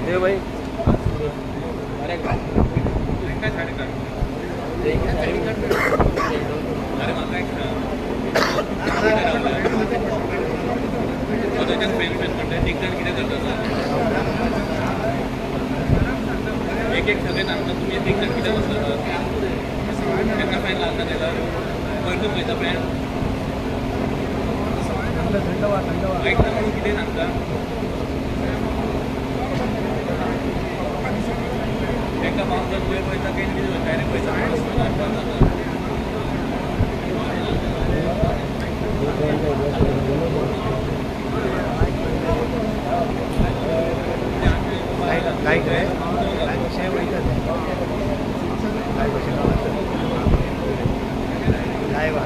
दे भाई एक एक सगळे सांगता तुम्ही एक जण किती बसला त्यांना फाईन लागता त्याला भरपूर पैसा फ्रेंड ऐकता म्हणून किती सांगता एका माणसात वेळ पैसा काही नाही डायरेक्ट पैसा काय काय विषय माहितच काय गोष्टी काय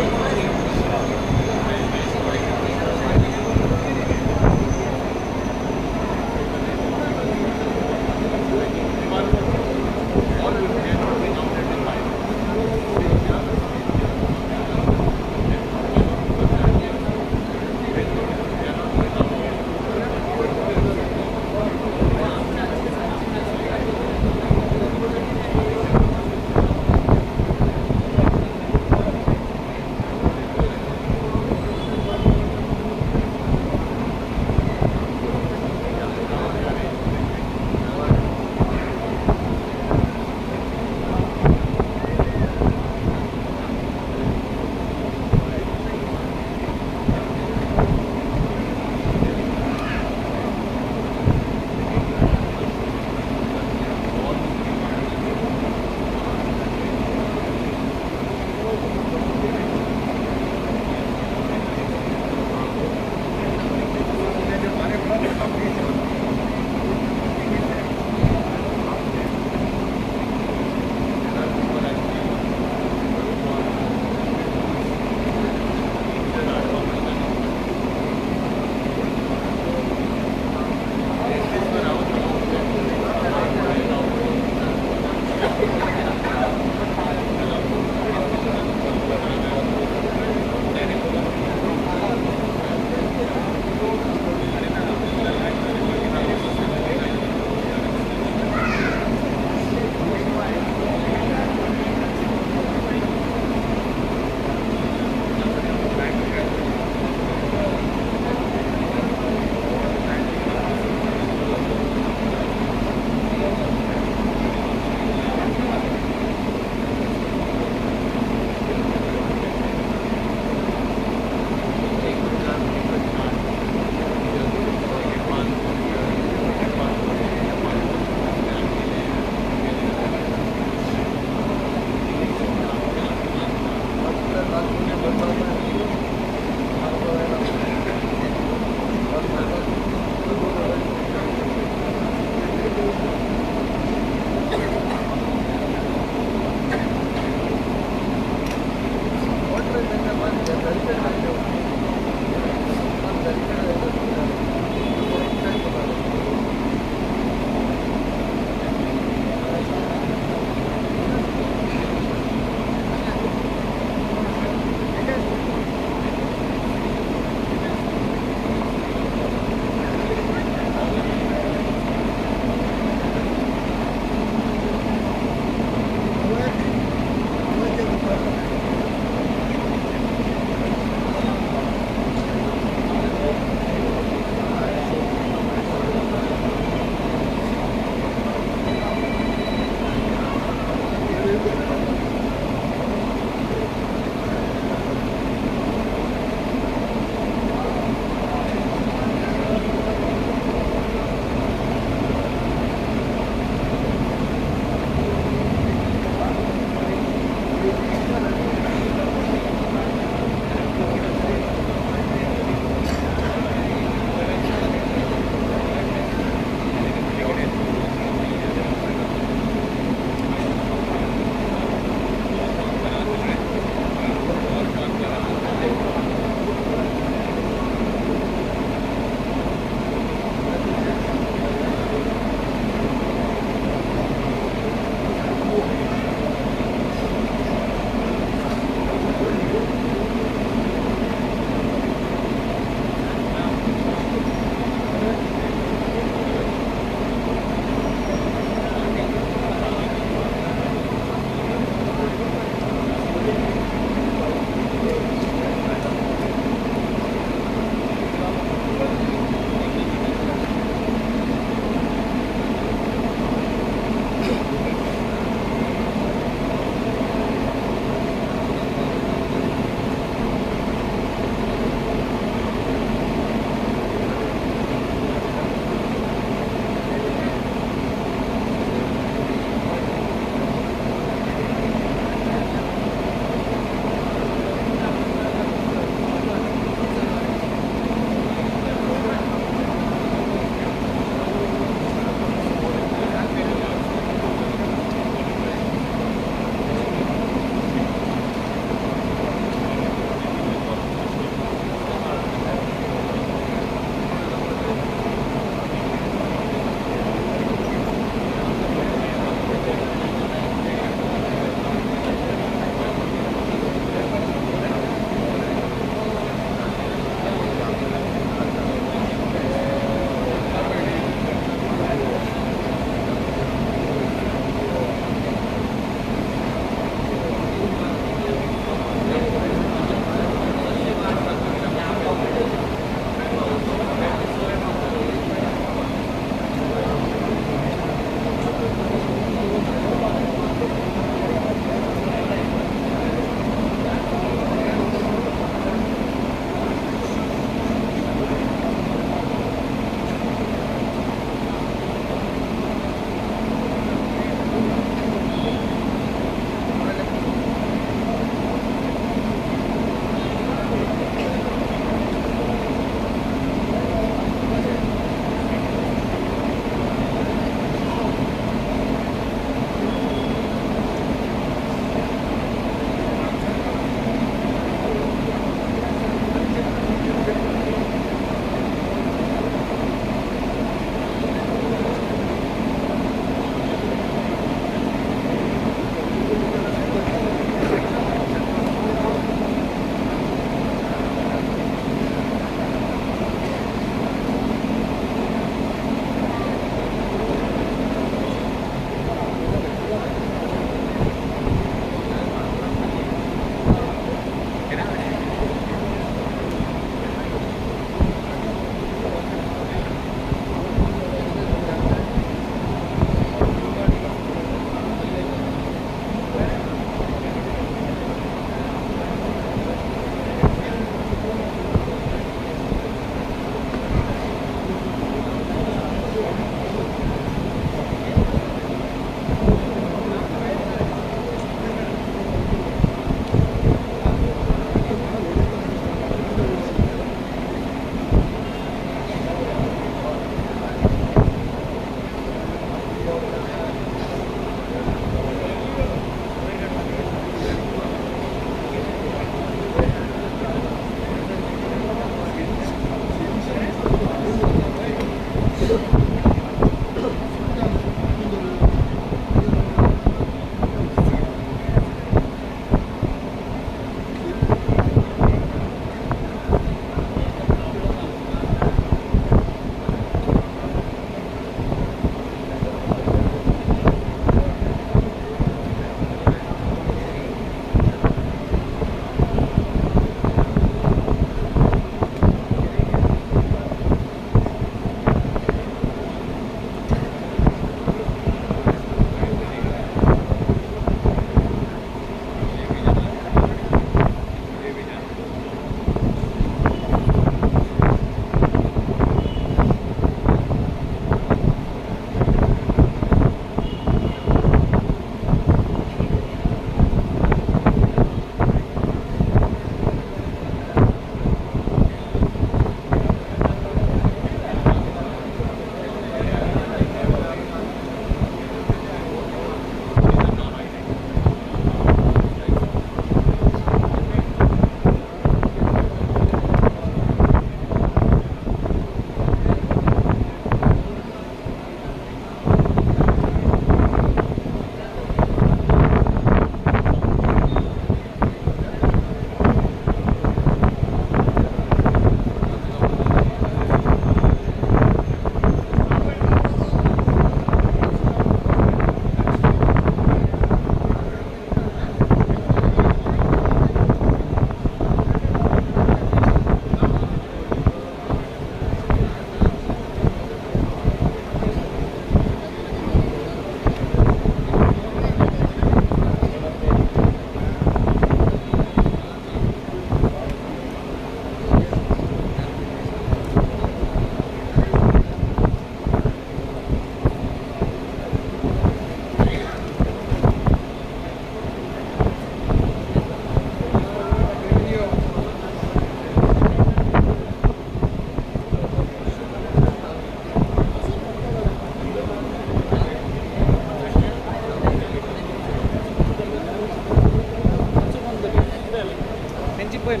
पण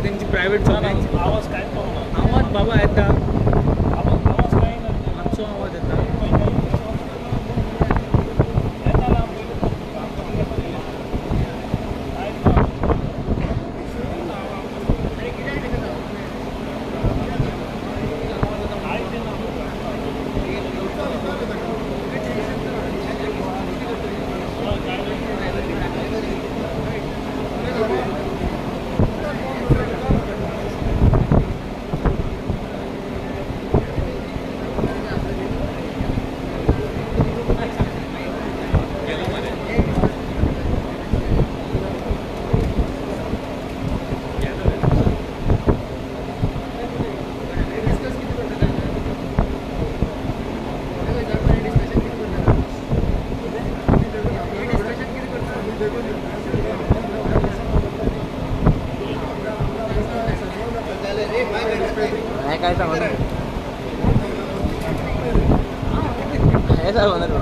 त्यांची प्रायव्हेट सगळ्यांची आवाज काय करू आवाज बाबा येता आवाज काय नाही मागचो आवाज येता नाही काय सांगणार काय सांगणार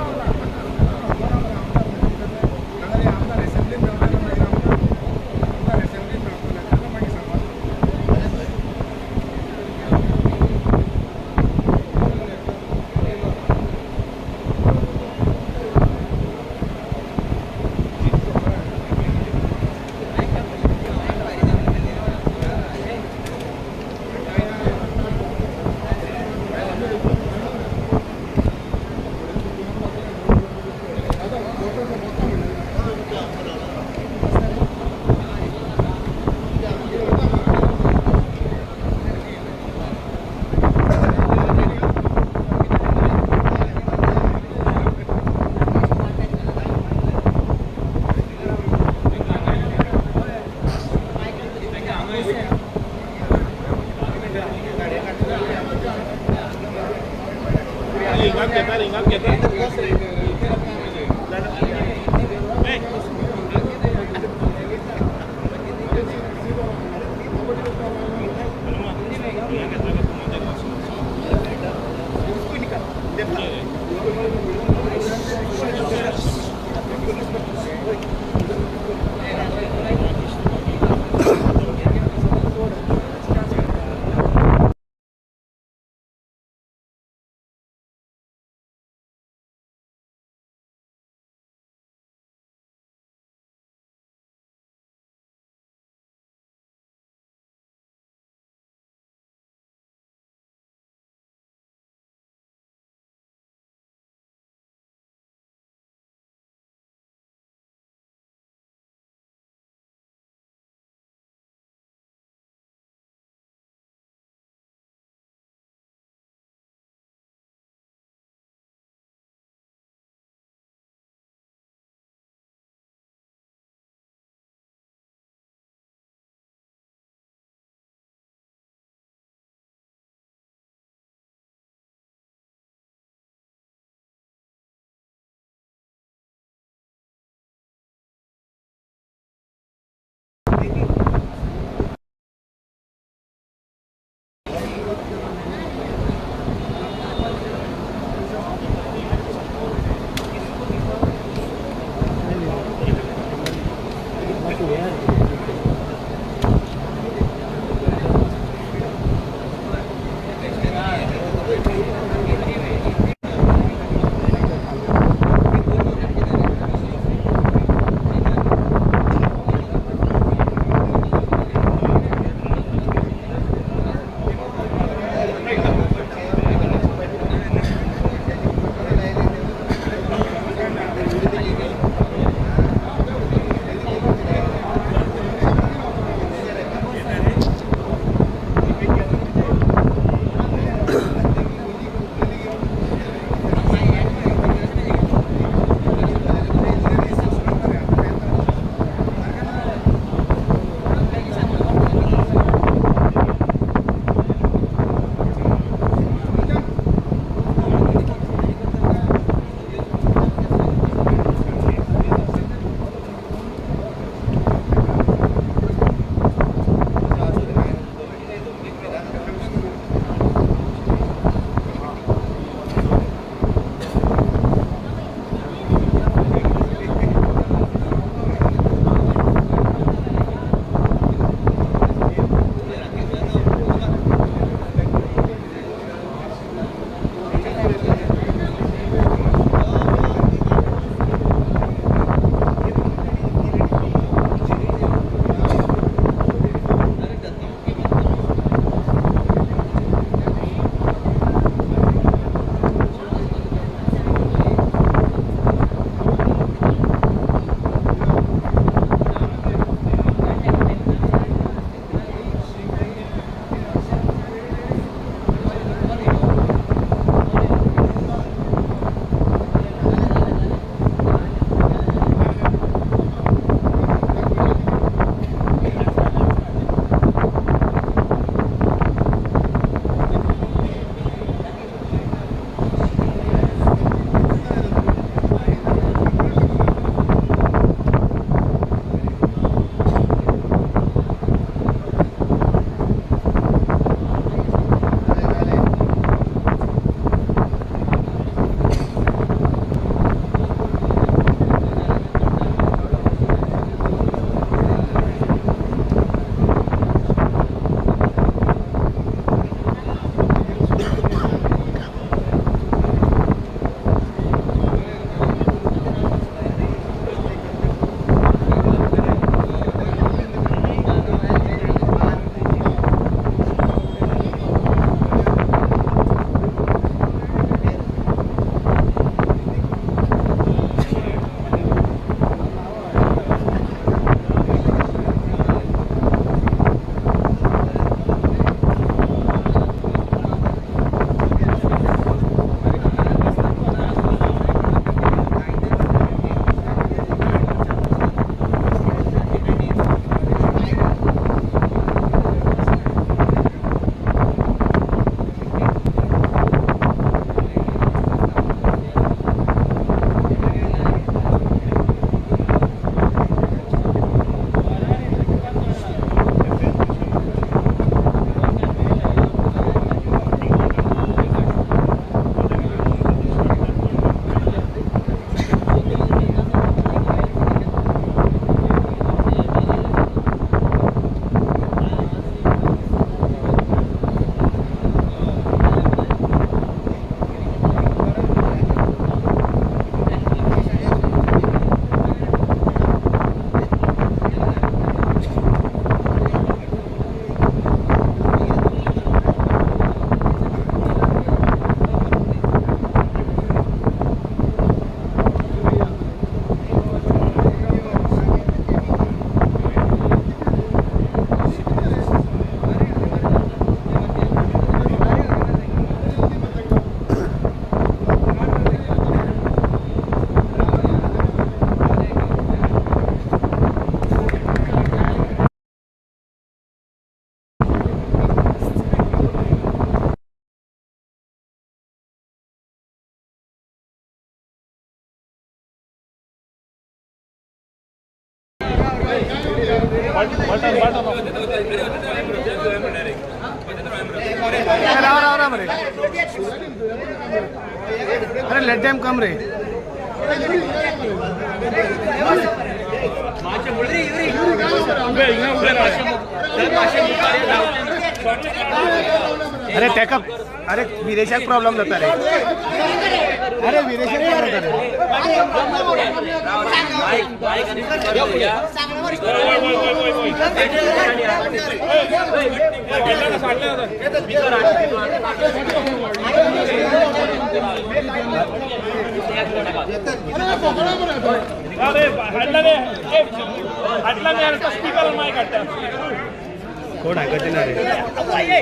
अरे लेट टाइम कम रे अरे टॅकअप अरे विरेशाक प्रॉब्लेम जाता रे अरे विरेशाक कोण ऐकत नाही रे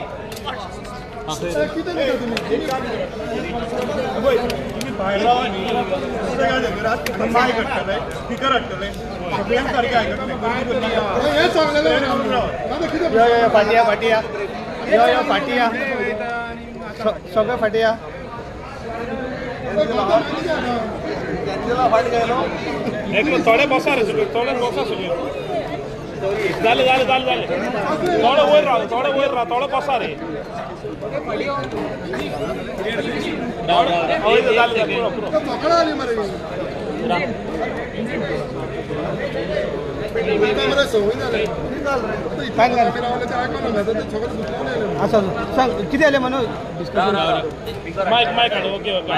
फाटिया फाटिया यो फाटिया सगळं फाटिया थोडे बसा रे सगळे थोडे बसा सगळे झाले झाले झाले झाले थोडं वर राहा थोडं वर राहा थोडं बसा रे असं सांग किती आले म्हणून माईक माईक आण ओके ओके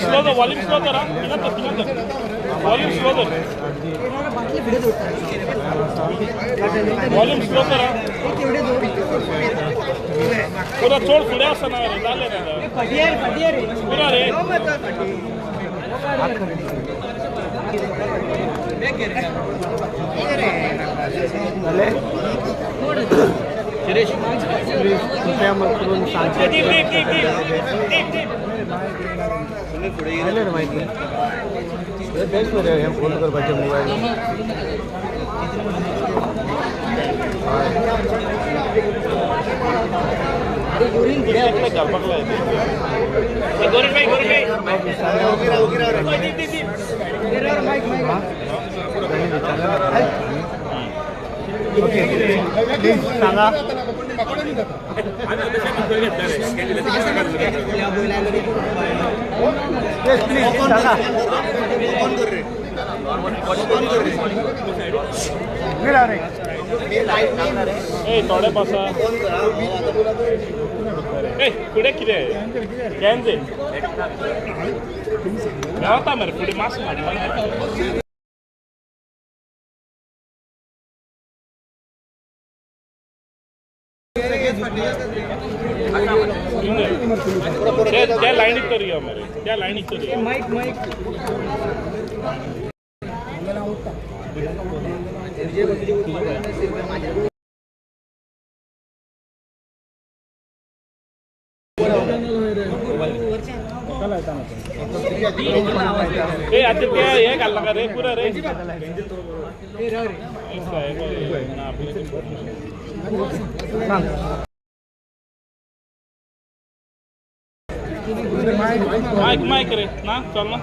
स्लो कर वॉल्यूम स्लो करा वॉल्यूम स्लो कर वॉल्यूम स्लो करा पुरा चोड फुडें आसना रे जालें रे पुरा रे करून सांगते माहिती बेस्ट रे हे फोन करपाचे मोबाईल घालपाक लाय ओके सांगा प्लीज सांगा मिळा रे थोडे बसा फुडें कितें केन्जे गावता मरे फुडें मास्क मारता त्या लाईनीक तर या मरे त्या लाईनीक तर या आता ते हे घालना का रे पुरा रे माईक माईक रे ना चल ना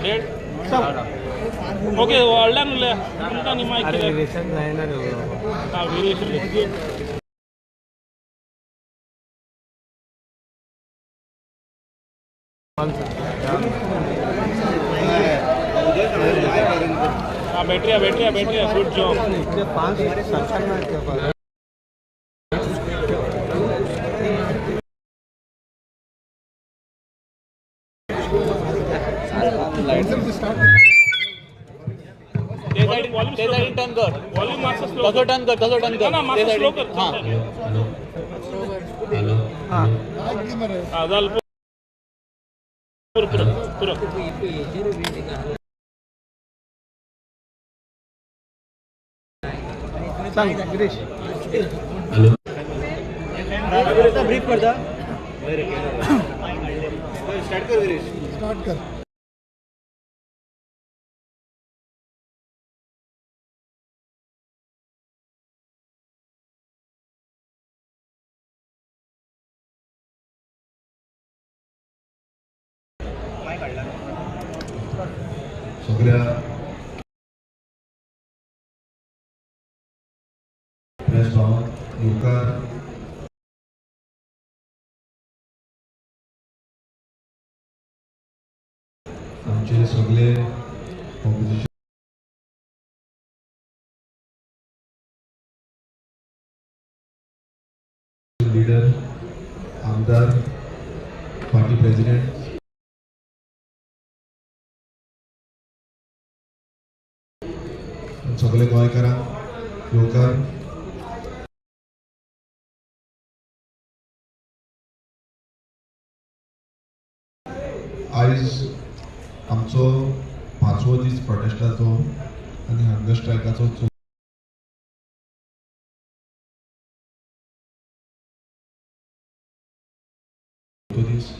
डेट ओके व्हडल्यान उलया तुमकां न्ही माईक जायना रे हां विरेश हाँ बैटरिया बैटरिया बैटरिया गुड जॉब 5 वॉल्यूम टर्न कर वॉल्यूम मास्टर स्लो तसो टर्न कर ना मास्टर स्लो कर हां हां झालं पुरं सांग गिरीश ब्रीफ करता स्टार्ट कर गिरीश स्टार्ट कर सगळ्या प्रेस भावांक येवकार आमचे सगळे ऑपोजिशन लीडर आमदार पार्टी प्रेसिडेंट सगळे गोंयकारांक येवकार आयज आमचो 5वो दीस प्रोटेस्टाचो आनी हंगर स्ट्रायकाचो दीस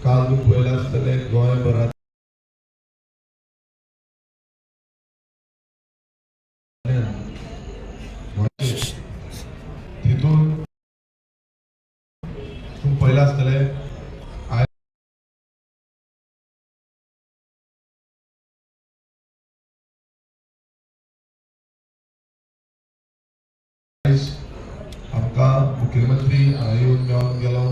काल तुम्ही पळयला आसतले गोंयभरांत तितून तुम्ही पळयला आसतले आमकां मुख्यमंत्री हांगा येवन मेळोन गेलो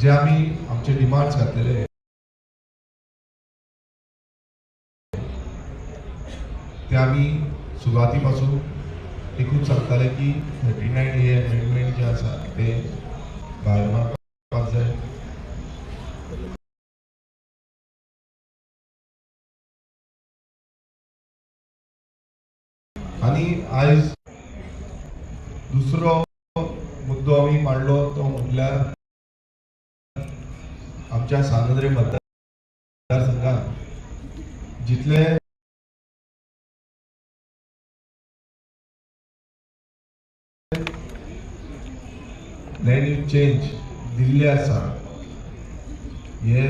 जे आमी आमचे डिमांड्स घातलेले ते आमी सुरवाती पासून एकूच सांगताले की 39A अमेंडमेंट जे आसा ते भायर मारपाक जाय आणि आज दुसरो मुद्दो आम्ही मांडलो तो म्हटल्यार आमच्या सांगोद्रे मतदारसंघात जितले लँड यूज चेंज दिल्ले आसा हे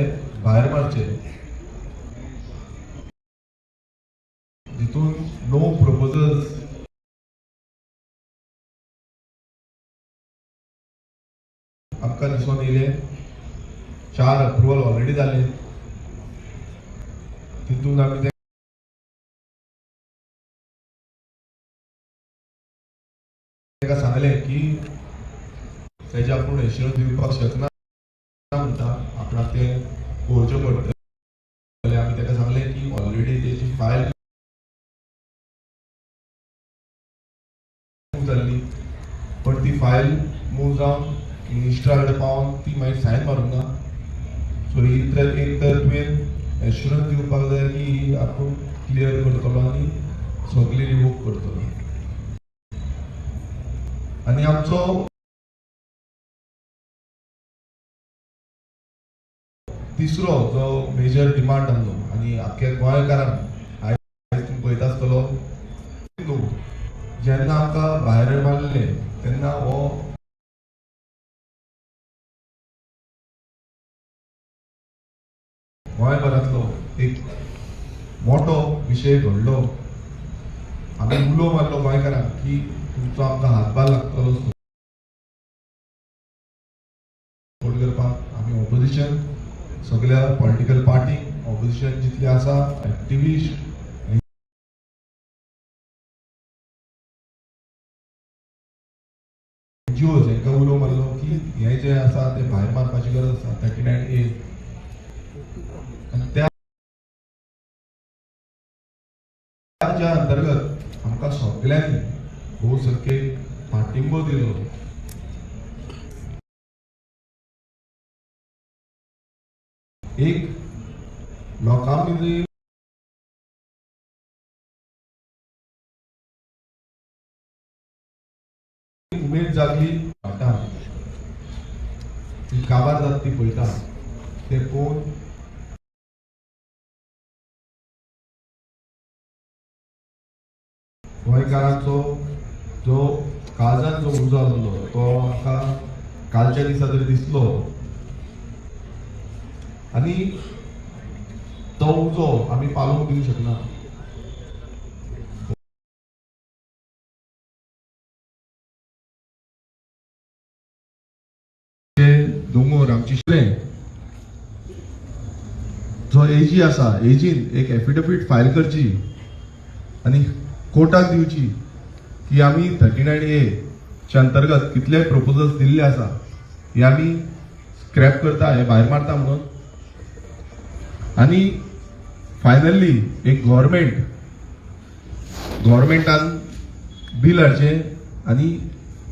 भायर मारचे जितून नो प्रपोजल्स आमकां दिसून येयले 4 अप्रुवल ऑलरेडी जाले तितून आमी ताका सांगले की तेजे आपूण एश्योरन्स दिवपाक शकना म्हणटा आपणाक ते पळोवचें पडटलें आमी ताका सांगले की ऑलरेडी तेजी फायल जाल्ली पण ती फायल मूव जावन मिनिस्टरा कडेन पावन ती मागीर सायन मारूंक ना सो एक तर तुवें एश्युरन्स दिवपाक जाय की आपूण क्लियर करतलो आनी सगळी रिमूव करतलो आनी आमचो तिसरो जो मेजर डिमांड आसलो आनी आख्या गोंयकारांक आयज तुमी पळयता आसतलो जेन्ना आमकां भायर मारले तेन्ना हो गोंयभरांतलो एक मोठो विशय घडलो आमी उलो मारलो गोंयकारांक की तुमचो आमकां हातभार लागतलो सपोर्ट करपाक आमी ऑपोजिशन सगळ्या पॉलिटिकल पार्टीक ऑपोजिशन जितले आसा एक्टिविस्ट NGOs हांकां उलो मारलो की हे जे आसा ते भायर मारपाची गरज आसा 39A आनी त्या अंतर्गत आमकां सगळ्यांनी भोवसंख्येक पाठिंबो दिलो एक लोकां मदीं उमेद जागली ती काबार जाता ती पळयता ते पळोवन गोंयकारांचो जो काळजान जो उजो आसलो तो आमकां कालच्या दिसा तरी दिसलो आनी तो उजो आमी पालोवंक दिवंक शकना दोंगर आमची जो एजी आसा एजीन एक एफिडेविट फायल करची आणि कोर्टाक दिवची की आमी 39A च्या अंतर्गत कितले प्रपोजल्स दिल्ले आसा हे आमी स्क्रॅप करता हे भायर मारता म्हणून आणि फायनली एक गव्हर्मेंटान बिल हाडचे आणि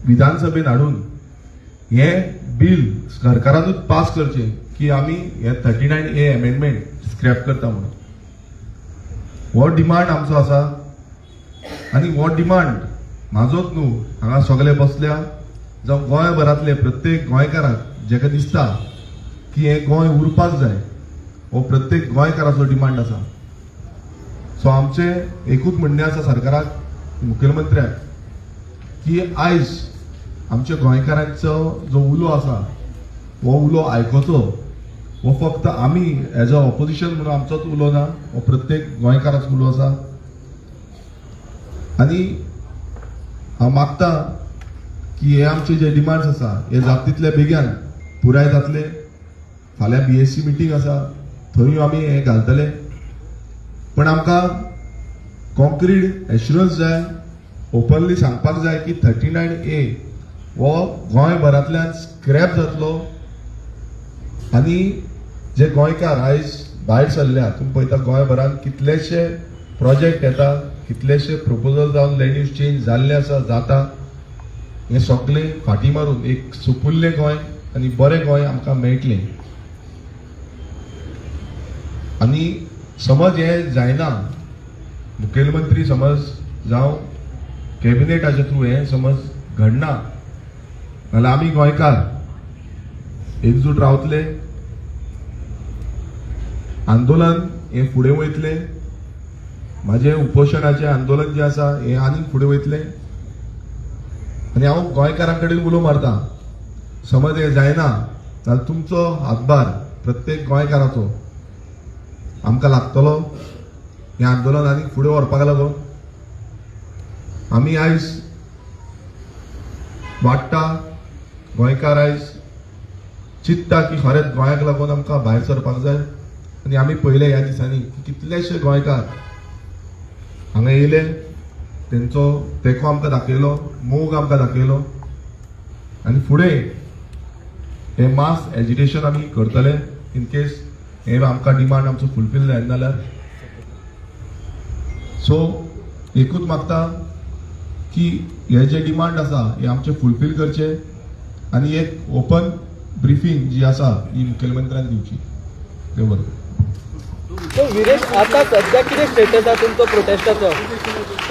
विधानसभेत हाडून हे बिल सरकारानूच पास करचे की आमी हे 39A अमेंडमेंट स्क्रॅप करता म्हणून हो डिमांड आमचो आसा आणि हो डिमांड म्हाजोच न्हू हांगा सगळे बसल्या जावं गोंयभरांतले प्रत्येक गोंयकाराक जेका दिसता की हे गोंय उरपाक जाय हो प्रत्येक गोंयकाराचो डिमांड आसा सो आमचे एकूच म्हणणें आसा सरकाराक मुखेलमंत्र्याक की आयज आमच्या गोंयकारांचो जो उलो आसा हो उलो आयकोचो हो फक्त आमी एज अ ऑपोजिशन म्हणून आमचोच उलो ना हो प्रत्येक गोंयकाराचो उलो आसा आणि हांव मागता की हे आमचे जे डिमांड्स आसा हे जाता तितले बेगीन पुराय जातले फाल्यां BSc मिटींग आसा थंय आमी हे घालतले पण आमकां कॉन्क्रीट एश्युरन्स जाय ओपनली सांगपाक जाय की 39A हो गोंयभरांतल्यान स्क्रॅप जातलो आणि जे गोंयकार आयज भायर सरल्या तुम्ही पळयता गोंयभरांत कितलेशे प्रोजेक्ट येता कितलेशे प्रपोजल जावन लँड यूज चेंज जाल्ले आसा जाता हे सगळे फाटी मारून एक सुपुल्ले गोंय आणि बरें गोंय आमकां मेळटलें आणि समज हे जायना मुखेलमंत्री समज जावं कॅबिनेटाच्या थ्रू हे समज घडना जाल्यार आमी गोंयकार एकजूट रावतले आंदोलन हे फुडें वयतले माझे उपोशणाचे आंदोलन जे आसा हे आनीक फुडें वयतले आनी हांव गोंयकारां कडेन उलो मारता समज हे जायना जाल्यार तुमचो हातभार प्रत्येक गोंयकाराचो आमकां लागतलो हे आंदोलन आनीक फुडें व्हरपाक लागून आमी आयज वाडटा गोंयकार आयज चिंतता की खरेंच गोंयाक लागून आमकां भायर सरपाक जाय आनी आमी पयले ह्या दिसांनी कितलेशे गोंयकार हांगा येयले तेंचो तेंको आमकां दाखयलो मोग आमकां दाखयलो आनी फुडें हे मास एजिटेशन आमी करतले इन केस हे आमकां डिमांड आमचो फुलफील जायना जाल्यार सो एकूच मागता की हे जे डिमांड आसा हे आमचे फुलफील करचे आणि एक ओपन ब्रिफींग जी आसा ही मुखेलमंत्र्यान दिवची ते बरोबर तो विरेश आता सध्या कितें स्टेटस आसा तुमचो प्रोटेस्टाचो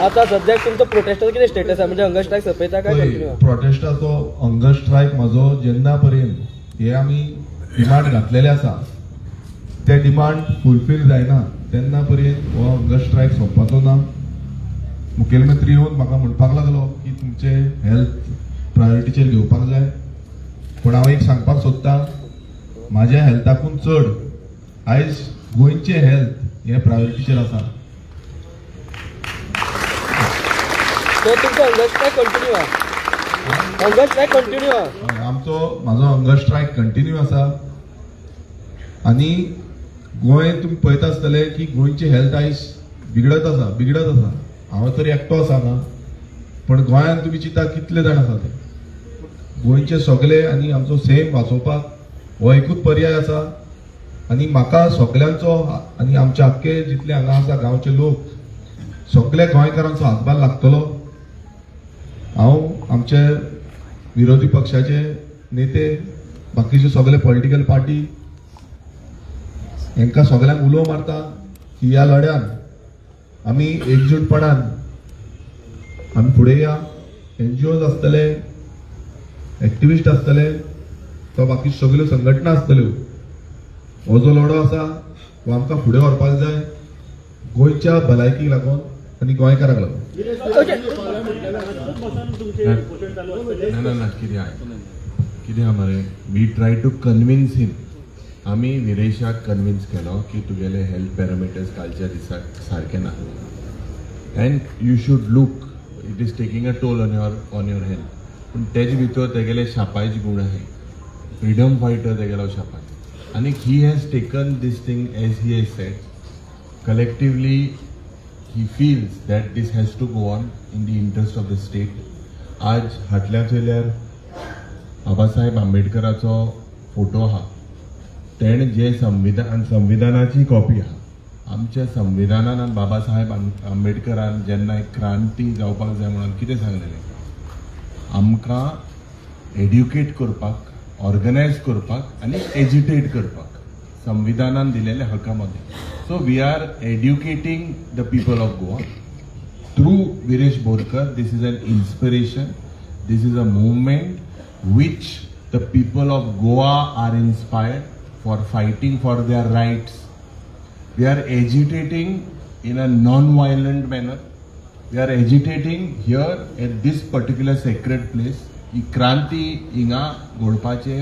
आता सध्याक तुमचो प्रोटेस्टाचो कितें स्टेटस आसा म्हणजे हंगर स्ट्रायक सोंपयता काय कंटिन्यू प्रोटेस्टाचो हंगर स्ट्रायक म्हजो जेन्ना पर्यंत हे आमी डिमांड घातलेले आसा ते डिमांड फुलफील जायना तेन्ना पर्यंत हो हंगर स्ट्रायक सोंपपाचो ना मुखेलमंत्री येवन म्हाका म्हणपाक लागलो की तुमचे हेल्थ प्रायोरिटीचेर घेवपाक जाय पूण हांव एक सांगपाक सोदतां म्हाज्या हेल्थाकून चड आयज गोंयचे हेल्थ हे प्रायोरिटीचेर आसा तो तुमचो हंगर स्ट्रायक कंटिन्यू आहा हंगर स्ट्रायक कंटिन्यू आहा म्हाजो हंगर स्ट्रायक कंटिन्यू आसा आनी गोंय तुमी पळयता आसतले की गोंयचे हेल्थ आयज बिगडत आसा हांव तरी एकटो आसा ना पण गोंयांत तुमी चिंता कितले जाण आसा ते गोंयचे सगळे आनी आमचो सेम वाचोवपाक हो एकूच पर्याय आसा आनी म्हाका सगळ्यांचो आनी आमचे आख्खे जितले हांगा आसा गांवचे लोक सगळे गोंयकारांचो हातभार लागतलो हांव आमचे विरोधी पक्षाचे नेते बाकीचे सगळे पॉलिटिकल पार्टी हेंकां सगळ्यांक उलो मारता की ह्या लढ्यान आमी एकजूटपणान आमी फुडें या NGOs आसतले एक्टिविस्ट आसतले तो बाकी सगळ्यो संघटना आसतल्यो हो जो लढो आसा हो आमकां फुडें व्हरपाक जाय गोंयच्या भलायकीक लागून आनी गोंयकाराक लागून ना कितें आहा मरे वी ट्राय टू कन्विन्स हिम आमी विरेशाक कन्विन्स केलो की तुगेले हेल्थ पॅरामिटर्स कालच्या दिसाक सारके ना end you should look it is taking a toll on your health पूण तेजे भितर तेगेले शापायचे गूण आहाय freedom fighter तेगेलो Shaphan. And he has taken this thing, as he has said, collectively he feels that this has to go on in the interest of the state. आज हाटल्या चेल्यार Babasaheb आंबेडकराचो photo आहा. तेणें जे संविधानाची कॉपी आहा. आमच्या संविधानान बाबासाहेब आंबेडकरान जेन्ना एक क्रांती जावपाक जाय म्हणून कितें सांगलेलें, आमकां एड्युकेट करपाक, ऑर्गनायज करपाक आनी एज्युटेट करपाक संविधानान दिलेले हक्का मध्ये. So we are educating the people of Goa through Viresh Borkar. This is an inspiration. This is a movement which the people of Goa are inspired for, fighting for their rights. We are agitating in a non-violent manner. We are agitating here at this particular sacred place. ही क्रांती हिंगा घडपाचे,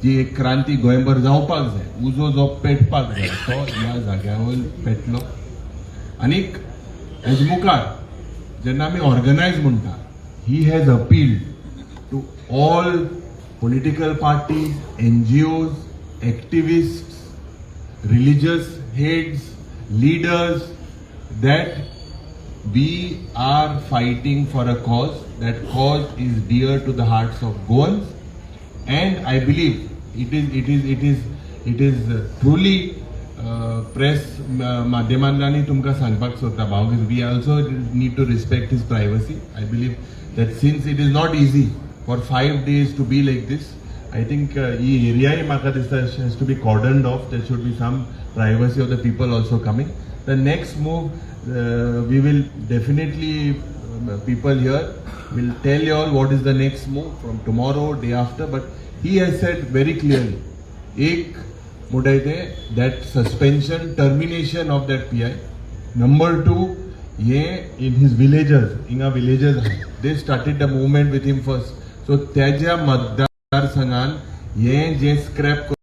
जी एक क्रांती गोंयभर जावपाक जाय, उजो जो पेटपाक जाय तो ह्या जाग्यार पेटलो. आनीक हेज मुखार जेन्ना आमी ऑर्गनायज म्हणटा, he has appealed to all political parties, NGOs, activists, religious heads, leaders, that we are fighting for a cause. That cause is dear to the hearts of Goans, and I believe it is truly press माध्यमांनी तुमकां सांगपाक सोदता भाव. We also need to respect his privacy. I believe that since it is not easy for 5 days to be like this, I think this area has to be cordoned off. There should be some privacy of the people also coming. The next move, we will definitely, people here will tell you all what is the next move from tomorrow, day after. But he has said very clearly, ek mudaite, that suspension, termination of that PI. Number 2, ye in his villages, inga villages, they started the movement with him first. So त्याच्या मतदारसंघान हे जे scrap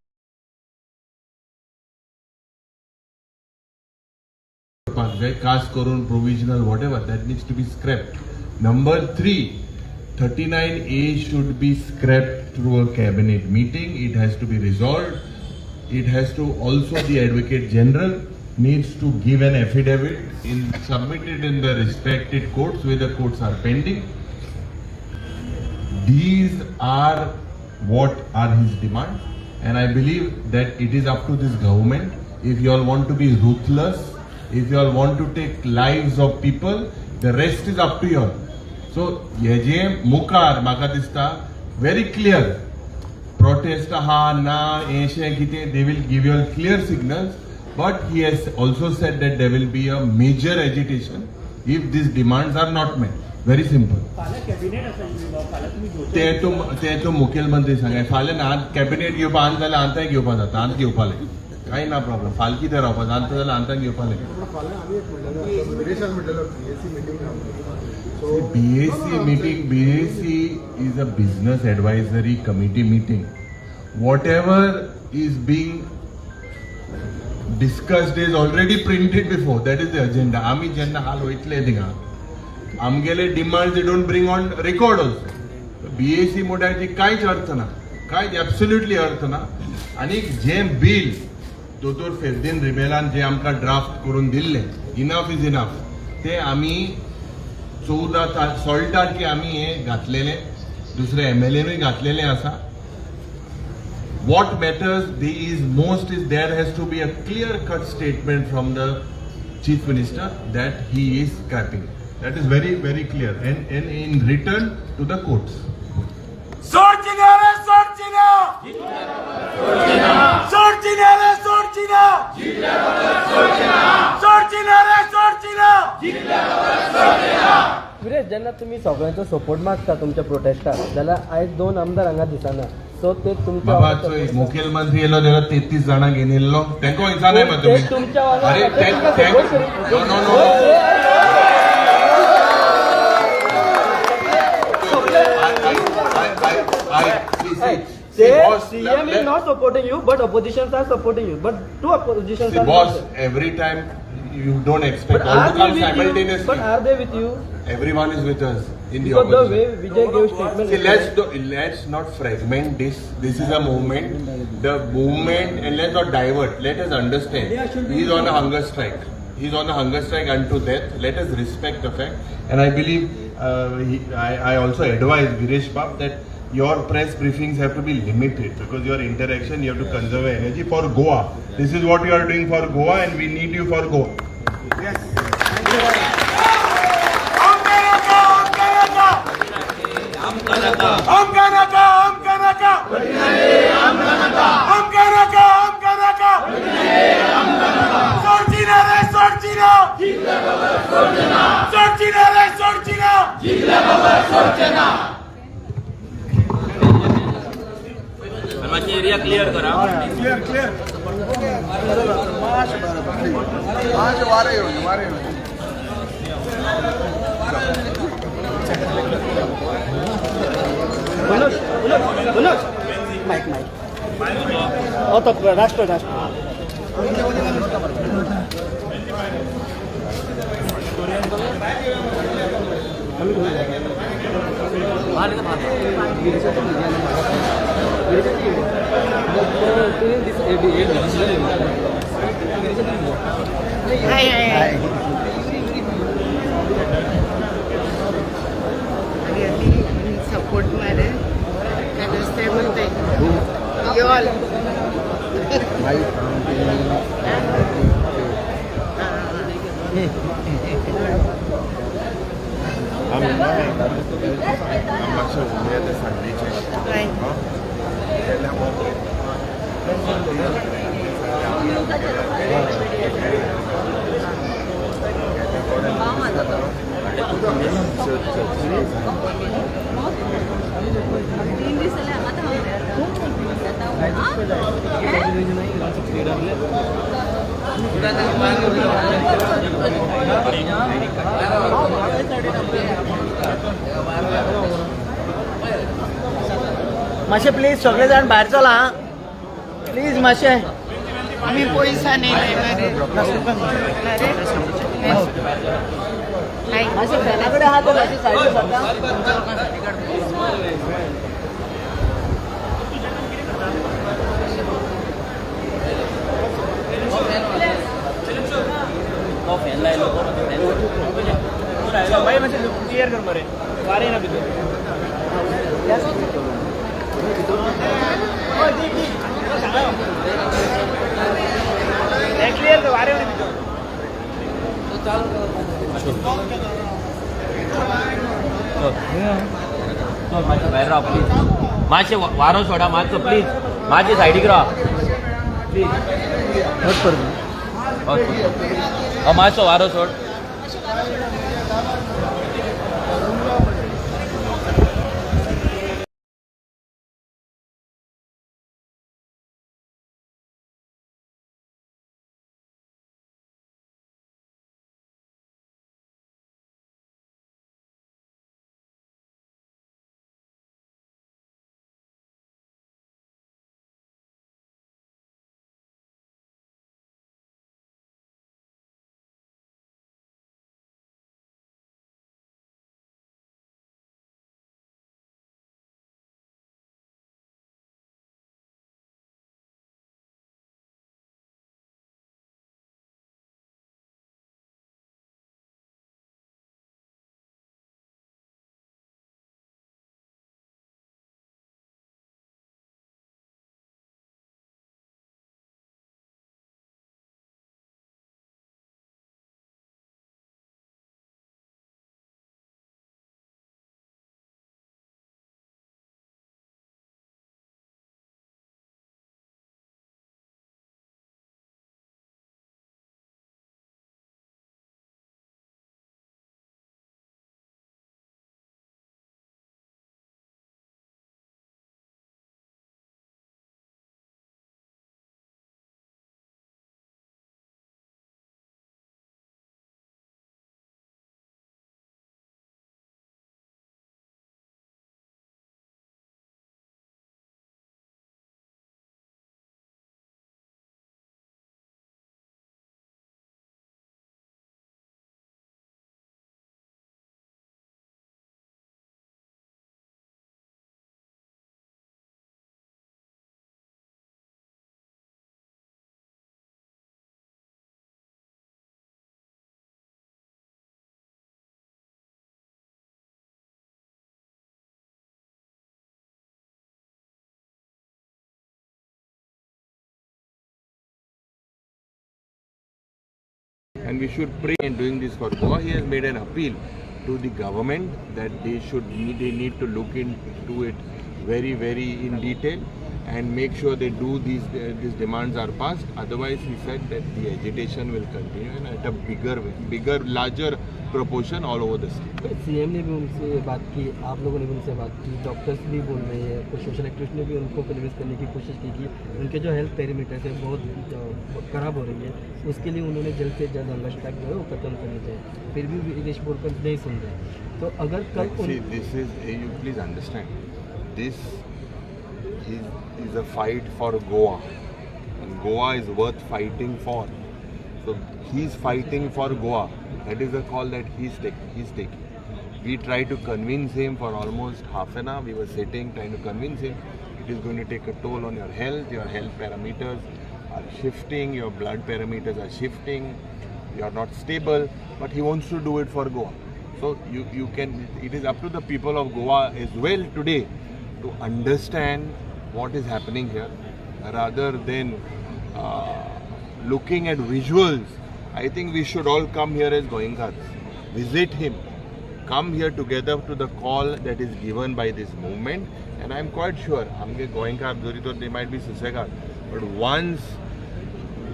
करपाक जाय, caste करून provisional whatever, that needs to be scrapped. Number 3, 39A should be scrapped through a cabinet meeting. It has to be resolved. It has to also, the Advocate General needs to give an affidavit submitted in the respected courts where the courts are pending. These are what are his demands, and I believe that it is up to this government. If you all want to be ruthless, if you all want to take lives of people, the rest is up to you all. So yeje mukar maka dista very clear protest ha na eshe kite, they will give you all clear signals. But he has also said that there will be a major agitation if these demands are not met. Very simple. ते तो मुखेलमंत्री सांगाय फाल्यां ना cabinet घेवपा आनी जाल्यार आतांय घेवपा जाता, आतां घेवपा लाय कांय ना प्रॉब्लम. फाल्यां कितें रावपा जाता जाल्यार आतां घेवपा लाय. BAC meeting, BAC is a business advisory committee meeting. Whatever is being discussed is already printed before. That is the agenda. आमी जेन्ना हाल वयतले थिंगा आमगेले demand they don't bring on record also. BAC मोडाची कांयच अर्थ ना, कांयच एब्सोल्युटली अर्थ ना. आनी जे बिल दोतोर फेर्दीन रिबेलान जे आमकां ड्राफ्ट करून दिल्ले, इनफ इज इनफ, ते आमी 16 तारखे आमी हे घातलेले, दुसरे MLA घातलेले आसा. What matters is most is there has to be a clear-cut statement from the Chief Minister that he is scrapping. That is very, very clear, and in return to the courts. Viresh, जेन्ना तुम्ही सगळ्यांचो support मागता तुमच्या प्रोटेस्टाक, जाल्यार आयज 2 आमदार हांगा दिसना. सो ते तुमच्या बाबा मुखेलमंत्री येलो जाल्यार 33 जाणां घेवन येयल्लो, तेंको विचारनाय मग तुम्ही. CM is not supporting you, but oppositions are supporting you. But two oppositions are boss, every time you don't expect But all are to they come with you? simultaneously. But are they with you? Everyone is with us in the Because the way opposition. Vijay gave statement. See, let's not fragment this. This is a movement. The movement, and let's not divert. Let us understand. He is on a hunger strike. He is on a hunger strike unto death. Let us respect the fact. And I believe I also advise Viresh Bab that your press briefings have to be limited because your interaction, you have to conserve energy for Goa. This is what you are doing for Goa, and we need you for Goa. Area clear करा Manoj mic राष्ट्र support मारे नमस्ते म्हणते you all मातशे please सगळे जाण भायर चला हा प्लीज मातशे आम्ही पैसा नाही मारे मातशे फॅना कडेन आहा तो मातशे सायडीन सरका फॅन लायलो बाय मातशे क्लियर कर मरे वारे ना भितर क्लियर कर वारे भायर राव प्लीज मातशे वारो सोडा मातसो प्लीज मातशे सायडीक राव प्लीज मातसो वारो सोड and we should pray in doing this for Goa. He has made an appeal to the government that they need to look into it very, very in detail and make sure they do these demands are passed. Otherwise, he said that the agitation will continue and at a bigger, larger proportion all over the state. CM ने भी उनसे बात की, आप लोगों ने भी उनसे बात की, डॉक्टर्स भी बोल रहे हैं, कुछ सोशल एक्टिविस्ट ने भी उनको कन्विंस करने की कोशिश की कि उनके जो हेल्थ पैरामीटर्स है बहुत खराब हो रही है, उसके लिए उन्होंने जल्द से जल्द हंगर स्ट्राइक जो है वो खत्म करनी चाहिए, फिर भी विदेश बोलकर नहीं सुन रहे। तो अगर कल this is, you please understand, this is a fight for Goa, and Goa is worth fighting for. So he's fighting for Goa. That is the call that he's taking. We tried to convince him for almost half an hour. We were sitting trying to convince him. It is going to take a toll on your health parameters are shifting, your blood parameters are shifting, you are not stable, but he wants to do it for Goa. So you can, it is up to the people of Goa as well today to understand what is happening here rather than looking at visuals. I think we should all come here as Goenkars, visit him, come here together to the call that is given by this movement, and I am quite sure amge Goenkar they might be susegad, but once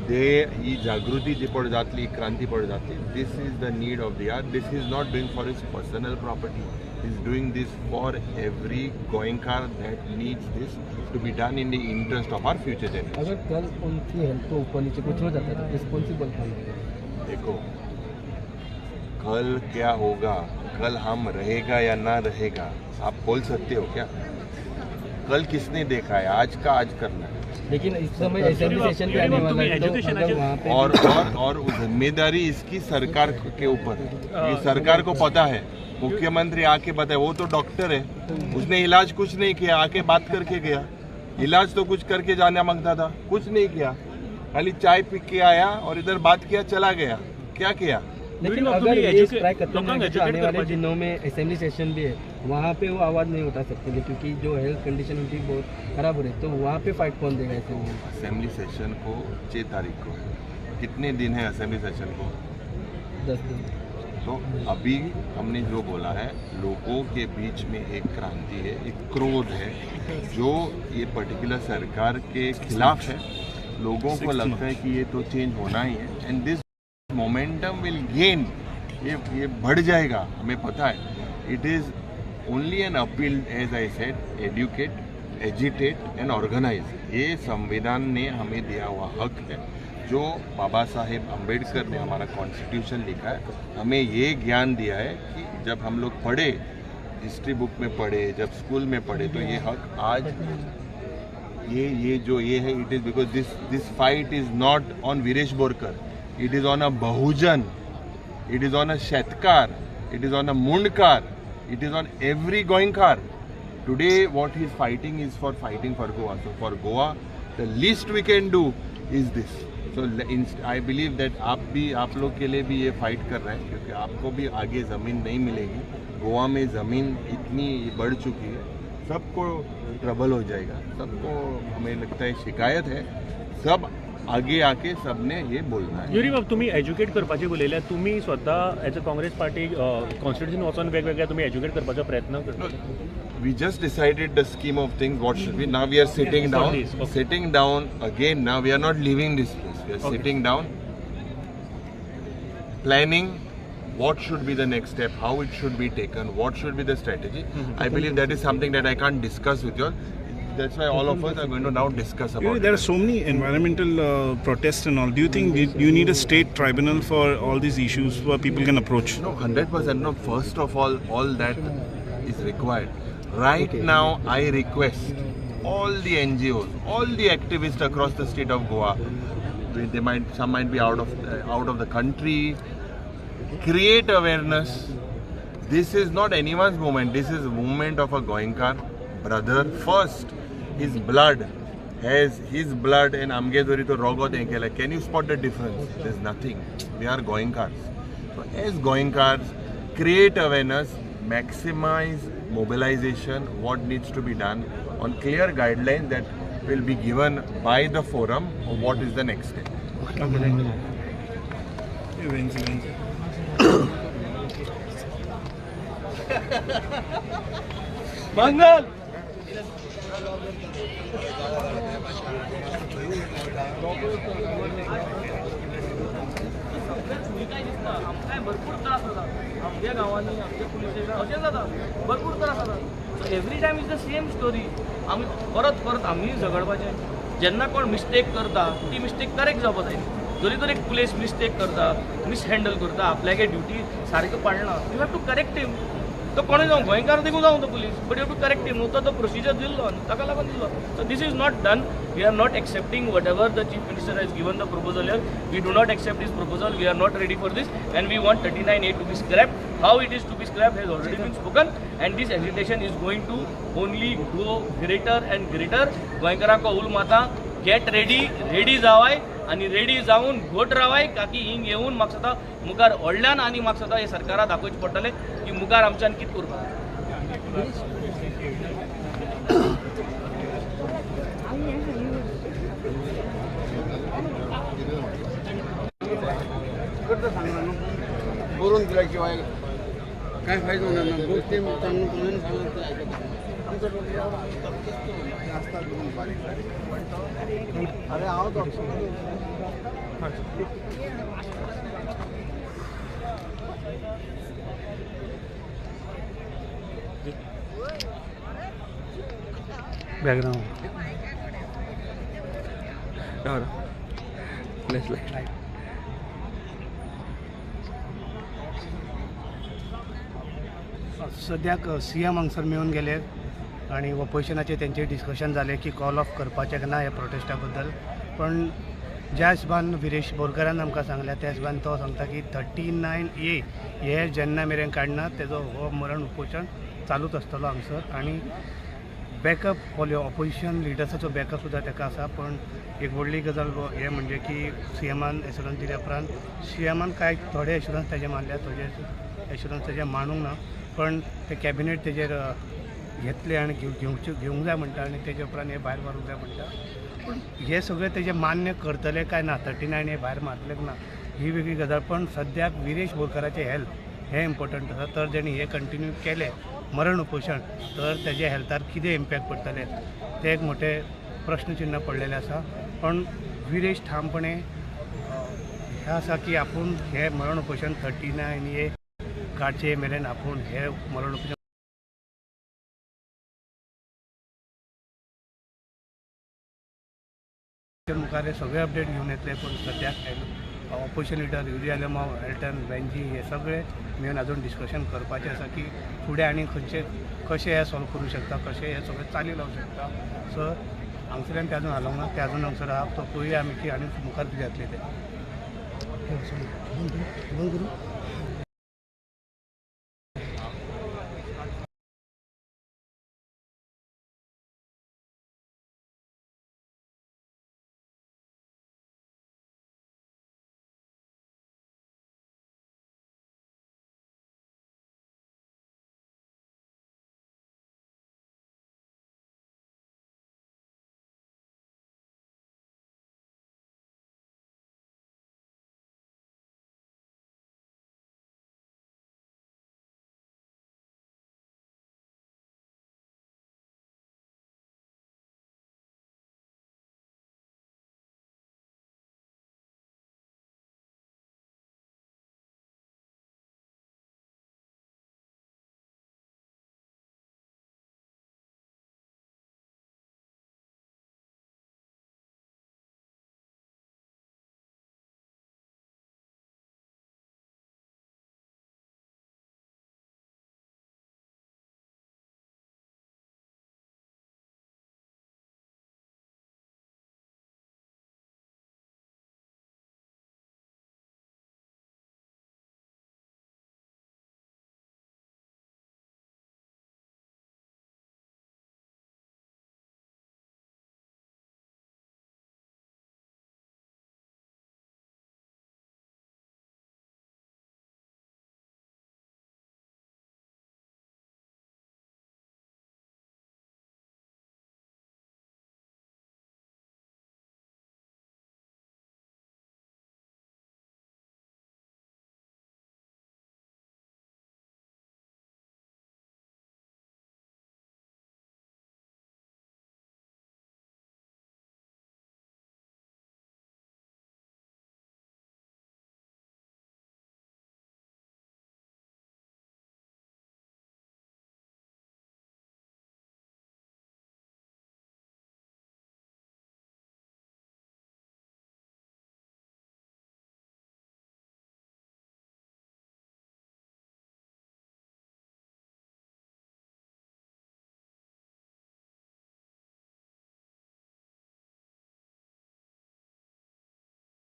they jagruti ji pad jatli, kranti pad jatli, this is the need of the hour. This is not doing for his personal property. He is doing this for every Goenkar that needs this to be done in the interest of our future generation. अगर कल उनकी health को ऊपर नीचे कुछ हो जाता है तो रिस्पॉन्सिबल कौन है? देखो, कल क्या होगा, कल हम रहेगा या ना रहेगा, आप बोल सकते हो क्या? कल किसने देखा है? आज का आज करना है। लेकिन इस समय असेंबली सेशन पे आने वाला है, तो अगर वहाँ पे और जिम्मेदारी इसकी सरकार के ऊपर है। ये सरकार को पता है, मुख्यमंत्री आके बताए, वो तो डॉक्टर है, उसने इलाज कुछ नहीं किया, आके बात करके गया। इलाज तो कुछ करके जाना मांगता था, कुछ नहीं किया, खाली चाय पी के आया और इधर बात किया, चला गया। क्या किया? लेकिन अगर ये स्ट्राइक खत्म होने के आने वाले दिनों में असेंबली सेशन भी है, वहाँ पे वो आवाज़ नहीं उठा सकते क्योंकि जो हेल्थ कंडीशन उनकी बहुत खराब हो रही है, तो वहाँ पे फाइट कौन देगा? असेंबली सेशन को 6 तारीख को है। कितने दिन है असेंबली सेशन को? 10 दिन। तो अभी हमने जो बोला है, लोगों के बीच में एक क्रांति है, एक क्रोध है जो ये पर्टिकुलर सरकार के खिलाफ है। लोगों को लगता है कि ये तो चेंज होना ही है, and this momentum will gain, ये बढ़ जाएगा, हमें पता है। It is only an appeal, as I said, educate, agitate and organise. ये संविधान ने हमें दिया हुआ हक है, जो बाबा साहेब अम्बेडकर ने हमारा कॉन्स्टिट्यूशन लिखा है, हमें ये ज्ञान दिया है कि जब हम लोग पढ़े, हिस्ट्री बुक में पढ़े, जब स्कूल में पढ़े, तो ये हक आज ये है, it is because this fight is not on Viresh Borkar, it is on a Bahujan, it is on a Shetkar, it is on a Mundkar, it is on every Goenkar. Today what he is fighting is for Goa. So for Goa, the least we can do is this. So I believe that आप लोग के लिए भी ये fight कर रहे हैं, क्योंकि आपको भी आगे ज़मीन नहीं मिलेगी। गोवा में ज़मीन इतनी बढ़ चुकी है, सबको ट्रबल हो जाएगा, सबको हमें लगता है शिकायत है, सब आगे आके सबने ये बोलना है। युरी बाब, तुम्ही एज्युकेट करपाचे उलयल्या, तुम्ही स्वतः as a Congress party constitution वचून वेगवेगळ्या तुम्ही एज्युकेट करपाचो प्रयत्न करता? We just decided the scheme of things, what should be. Now we are sitting down again. Now we are not leaving this place. We are sitting down, planning what should be the next step, how it should be taken, what should be the strategy. I believe that is something that I can't discuss with you all. That's why all of us are going to now discuss about it. There are so many environmental protests and all. Do you think you need a state tribunal for all these issues where people can approach? No, 100%. No, first of all that is required. Right now, I request all the NGOs, all the activists across the state of Goa, some might be out of the country, create awareness. This is not anyone's movement. This is a movement of a Goenkar brother. First, his blood and Amge Dori to Rogo Denkela. Can you spot the difference? There's nothing. We are Goenkars. So as Goenkars, create awareness, maximize mobilization, what needs to be done on clear guidelines that will be given by the forum of what is the next step. मंगल आमकां भरपूर त्रास जाता आमच्या गांवांनी आमच्या police station अशें जाता भरपूर त्रास जाता so every time is the same story आमी परत परत आमी झगडपाचें जेन्ना कोण मिस्टेक करता ती मिस्टेक करेक्ट जावपा जाय जरी तर एक पुलीस मिस्टेक करता मिसहँडल करता आपल्यागे ड्युटी सारको पाळना you have to correct him तो कोणूय जावं गोंयकार देखून जावं तो police but you have to correct him तो प्रोसिजर दिल्लो आनी ताका लागून दिल्लो so this is not done we are not accepting whatever the chief minister has given the proposal here we do not accept his proposal we are not ready for this and we want 39A to be scrapped how it is to be scrapped has already been spoken and this agitation is going to only go greater and greater गोंयकारांक उल माता get ready जावाय आनी ready जावन घोट रावाय काकी हिंग येवन म्हाका सदां मुखार व्हडल्यान आनी म्हाका सदां हे सरकाराक दाखोवचें पडटलें की मुखार आमच्यान कितें करपाक बरोवन दिल्याशिवाय काय फायदो ना गोष्टी म्हणून अरे आओ तो बॅकग्राऊंड सद्याक CM हांगसर मेळून गेले आणि ऑपोजिशनाचे त्यांचे डिस्कशन जाले की कॉल ऑफ करपाचें ना ह्या प्रोटेस्टा बद्दल पण ज्या हिशोबान विरेश बोरकरान आमकां सांगल्या त्या हिशोबान तो सांगता की 39A हे जेन्ना मेरेन काडना तेजो हो मरण उपोशण चालूच आसतलो हांगसर आणि बॅकअप ऑपोजिशन लिडर्साचो बॅकअप सुद्दां ताका आसा पण एक व्हडली गजाल हे म्हणजे की CMान एश्युरन्स दिल्या उपरांत CMान कांय थोडे एश्युरन्स तेजे मारल्या थोडे एश्युरन्स तेजे मानूंक ना पण ते कॅबिनेट तेजेर घेतले आनी घेवंक जाय म्हणटा आनी तेजे उपरांत हे भायर मारूंक जाय म्हणटा पण हे सगळे तेजे मान्य करतले काय ना 39A भायर मारलेच ना ही वेगळी गजाल पण सद्याक विरेश बोरकराचें हेल्थ हे इम्पॉर्टंट आसा तर जेणी हे कंटिन्यू केले मरण उपोशण तर तेजे हेल्थार कितें इम्पॅक्ट पडटले ते एक मोठे प्रश्नचिन्ह पडलेले आसा पण विरेश ठामपणे हे आसा की आपूण हे मरण उपोशण 39A काडचे मेरेन आपूण हे मरण उपोशण मुखार हे सगळे अपडेट घेवन येतले पण सद्याक ऑपोजिशन लिडर युरियालेमो एल्टन बेंजी हे सगळे मेळून अजून डिस्कशन करपाचें आसा की फुडें आनी खंयचे कशें हे सॉल्व करूं शकता कशें हे सगळें चाली लावंक शकता सो हांगसरल्यान ते अजून हालोवंक ना ते अजून हांगसर आहा तो पळोवया आमी की आनी मुखार कितें जातलें तें